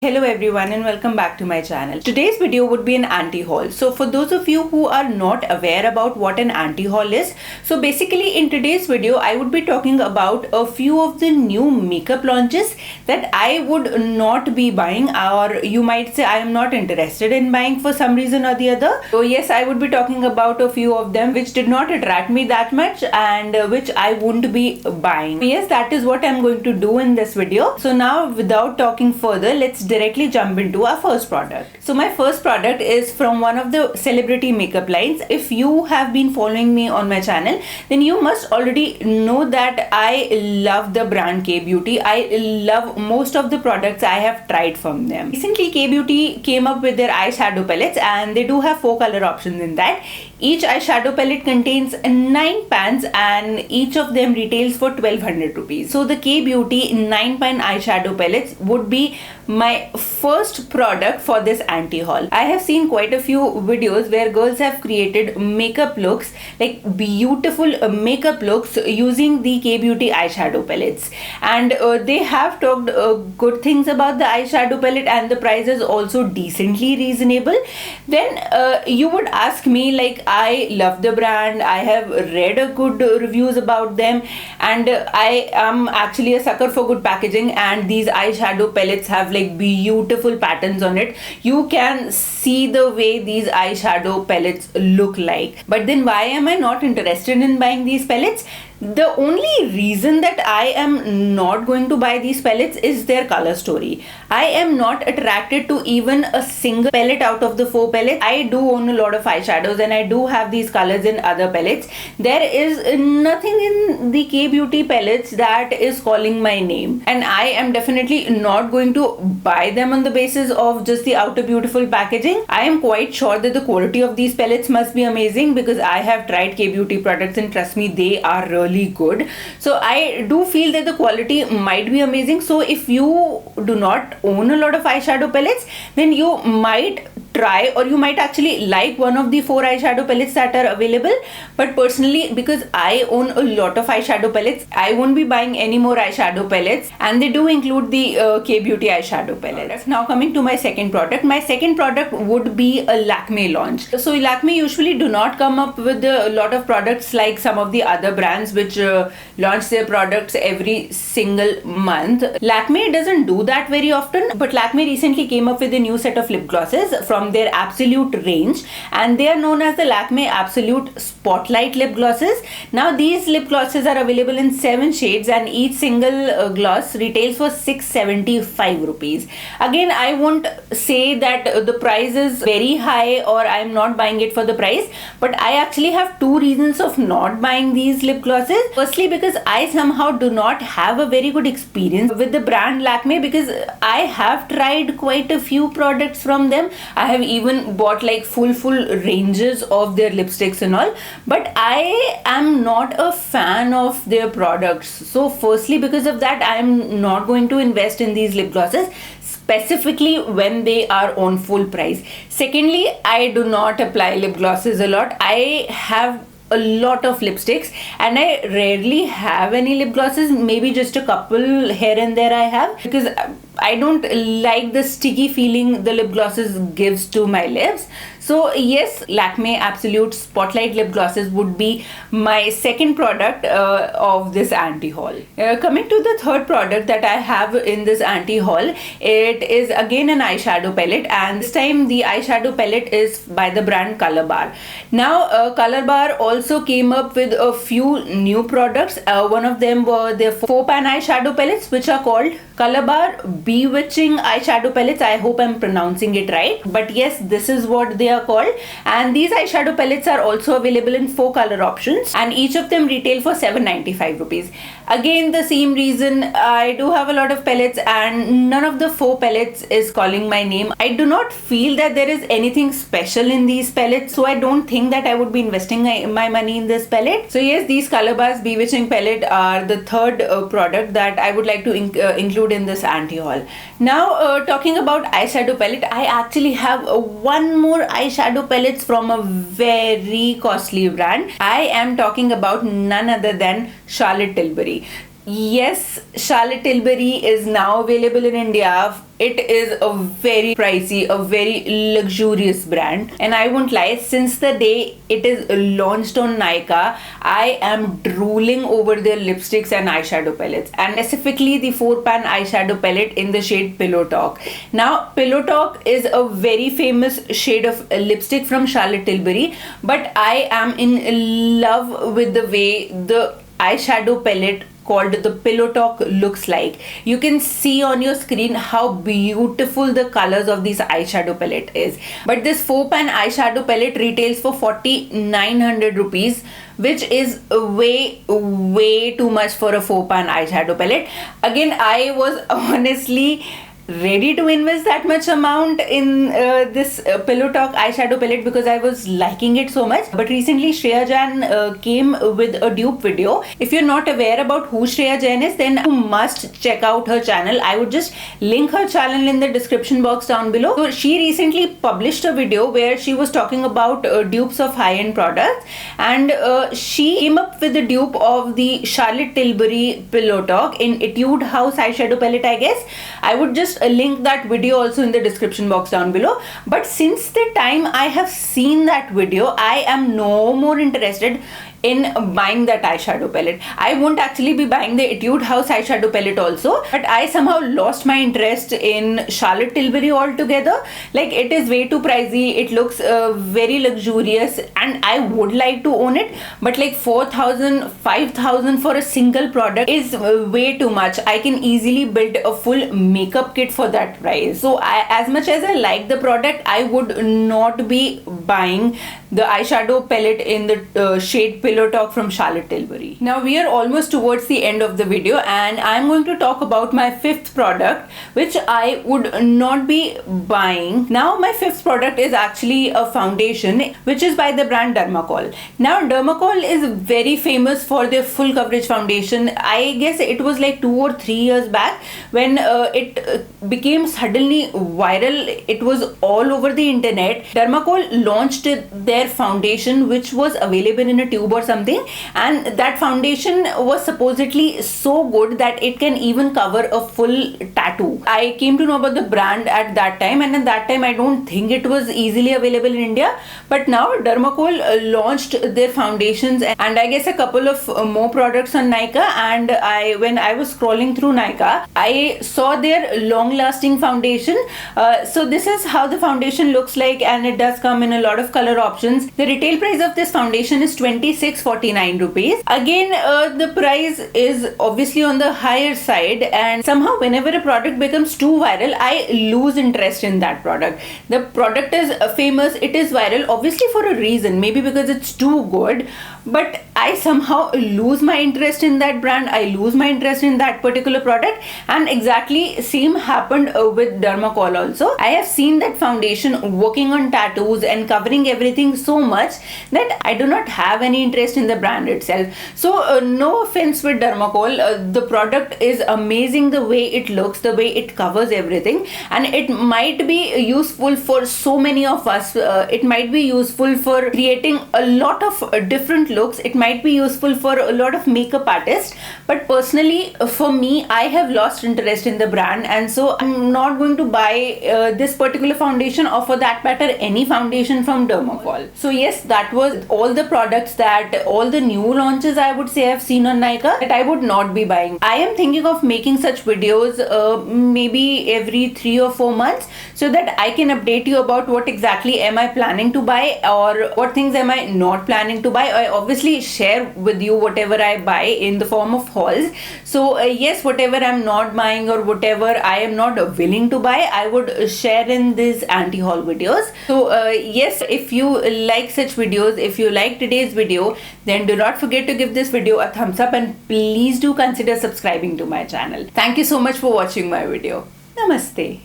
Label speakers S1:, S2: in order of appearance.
S1: Hello everyone and welcome back to my channel. Today's video would be an anti-haul. So for those of you who are not aware about what an anti-haul is, so basically in today's video I would be talking about a few of the new makeup launches that I would not be buying, or you might say I am not interested in buying for some reason or the other. So yes, I would be talking about a few of them which did not attract me that much and which I wouldn't be buying. Yes, that is what I'm going to do in this video. So now without talking further, let's directly jump into our first product. So my first product is from one of the celebrity makeup lines. If you have been following me on my channel, then you must already know that I love the brand Kay Beauty. I love most of the products I have tried from them. Recently Kay Beauty came up with their eyeshadow palettes and they do have 4 color options in that. Each eyeshadow palette contains 9 pans and each of them retails for 1200 rupees. So the Kay Beauty 9 pan eyeshadow palettes would be my first product for this anti-haul. I have seen quite a few videos where girls have created makeup looks, like beautiful makeup looks using the Kay Beauty eyeshadow palettes, and they have talked good things about the eyeshadow palette and the price is also decently reasonable. Then you would ask me, like, I love the brand, I have read a good reviews about them, and I am actually a sucker for good packaging, and these eyeshadow palettes have like beautiful patterns on it. You can see the way these eyeshadow palettes look like. But then why am I not interested in buying these palettes? The only reason that I am not going to buy these palettes is their color story. I am not attracted to even a single palette out of the 4 palettes. I do own a lot of eyeshadows and I do have these colors in other palettes. There is nothing in the Kay Beauty palettes that is calling my name, and I am definitely not going to buy them on the basis of just the outer beautiful packaging. I am quite sure that the quality of these palettes must be amazing because I have tried Kay Beauty products and trust me, they are really good. So I do feel that the quality might be amazing. So if you do not own a lot of eyeshadow palettes, then you might try, or you might actually like one of the 4 eyeshadow palettes that are available. But personally, because I own a lot of eyeshadow palettes, I won't be buying any more eyeshadow palettes, and they do include the Kay Beauty eyeshadow palettes. Now coming to my second product. My second product would be a Lakme launch. So Lakme usually do not come up with a lot of products like some of the other brands which launch their products every single month. Lakme doesn't do that very often, but Lakme recently came up with a new set of lip glosses from their Absolute range, and they are known as the Lakme Absolute Spotlight lip glosses. Now these lip glosses are available in 7 shades and each single gloss retails for 675 rupees. Again, I won't say that the price is very high or I am not buying it for the price, but I actually have 2 reasons of not buying these lip glosses. Firstly, because I somehow do not have a very good experience with the brand Lakme, because I have tried quite a few products from them. I have even bought like full ranges of their lipsticks and all, but I am not a fan of their products. So firstly, because of that, I am not going to invest in these lip glosses, specifically when they are on full price. Secondly, I do not apply lip glosses a lot. I have a lot of lipsticks and I rarely have any lip glosses, maybe just a couple here and there I have, because I don't like the sticky feeling the lip glosses gives to my lips. So yes, Lakme Absolute Spotlight lip glosses would be my second product of this anti-haul. Coming to the third product that I have in this anti-haul, it is again an eyeshadow palette, and this time the eyeshadow palette is by the brand Color Bar. Now Color Bar also came up with a few new products. One of them were their 4 pan eyeshadow palettes, which are called Color Bar Bewitching eyeshadow palettes. I hope I'm pronouncing it right, but yes, this is what they are called. And these eyeshadow palettes are also available in 4 color options, and each of them retail for 795 rupees. Again, the same reason, I do have a lot of palettes and none of the 4 palettes is calling my name. I do not feel that there is anything special in these palettes, so I don't think that I would be investing my money in this palette. So yes, these Color Bars Bewitching palette are the third product that I would like to include in this anti-haul. Now talking about eyeshadow palette, I actually have one more eyeshadow palettes from a very costly brand. I am talking about none other than Charlotte Tilbury. Yes, Charlotte Tilbury is now available in India. It is a very pricey, a very luxurious brand, and I won't lie, since the day it is launched on Nykaa, I am drooling over their lipsticks and eyeshadow palettes, and specifically the 4-pan eyeshadow palette in the shade Pillow Talk. Now, Pillow Talk is a very famous shade of lipstick from Charlotte Tilbury, but I am in love with the way the eyeshadow palette called the Pillow Talk looks like. You can see on your screen how beautiful the colors of this eyeshadow palette is. But this 4-pan eyeshadow palette retails for 4,900 rupees, which is way too much for a 4-pan eyeshadow palette. Again, I was honestly ready to invest that much amount in this Pillow Talk eyeshadow palette because I was liking it so much. But recently Shreya Jain came with a dupe video. If you're not aware about who Shreya Jain is, then you must check out her channel. I would just link her channel in the description box down below. So she recently published a video where she was talking about dupes of high-end products, and she came up with the dupe of the Charlotte Tilbury Pillow Talk in Etude House eyeshadow palette, I guess. I would just link that video also in the description box down below. But since the time I have seen that video, I am no more interested in buying that eyeshadow palette. I won't actually be buying the Etude House eyeshadow palette also, but I somehow lost my interest in Charlotte Tilbury altogether. Like, it is way too pricey, it looks very luxurious, and I would like to own it, but like 4,000, 5,000 for a single product is way too much. I can easily build a full makeup kit for that price. So as much as I like the product, I would not be buying the eyeshadow palette in the shade Pillow Talk from Charlotte Tilbury. Now we are almost towards the end of the video, and I'm going to talk about my 5th product which I would not be buying. Now my 5th product is actually a foundation which is by the brand Dermacol. Now Dermacol is very famous for their full coverage foundation. I guess it was like 2 or 3 years back when it became suddenly viral. It was all over the internet. Dermacol launched their foundation which was available in a tube or something, and that foundation was supposedly so good that it can even cover a full tattoo. I came to know about the brand at that time, and at that time I don't think it was easily available in India, but now Dermacol launched their foundations and I guess a couple of more products on Nykaa, and when I was scrolling through Nykaa, I saw their long lasting foundation. So this is how the foundation looks like, and it does come in a lot of color options. The retail price of this foundation is 2649 rupees. Again, the price is obviously on the higher side, and somehow whenever a product becomes too viral, I lose interest in that product. The product is famous, it is viral, obviously for a reason, maybe because it's too good, but I somehow lose my interest in that brand, I lose my interest in that particular product. And exactly same happened with Dermacol also. I have seen that foundation working on tattoos and covering everything so much that I do not have any interest in the brand itself. So no offense with Dermacol, the product is amazing, the way it looks, the way it covers everything, and it might be useful for so many of us. It might be useful for creating a lot of different looks, it might be useful for a lot of makeup artists, but personally for me, I have lost interest in the brand, and so I'm not going to buy this particular foundation, or for that matter any foundation from Dermacol. So yes, that was all the products, that all the new launches I would say I've seen on Nykaa that I would not be buying. I am thinking of making such videos maybe every 3 or 4 months, so that I can update you about what exactly am I planning to buy, or what things am I not planning to buy. I obviously share with you whatever I buy in the form of hauls. So yes, whatever I'm not buying or whatever I am not willing to buy, I would share in these anti-haul videos. So yes, if you like such videos, if you like today's video, then do not forget to give this video a thumbs up, and please do consider subscribing to my channel. Thank you so much for watching my video. Namaste.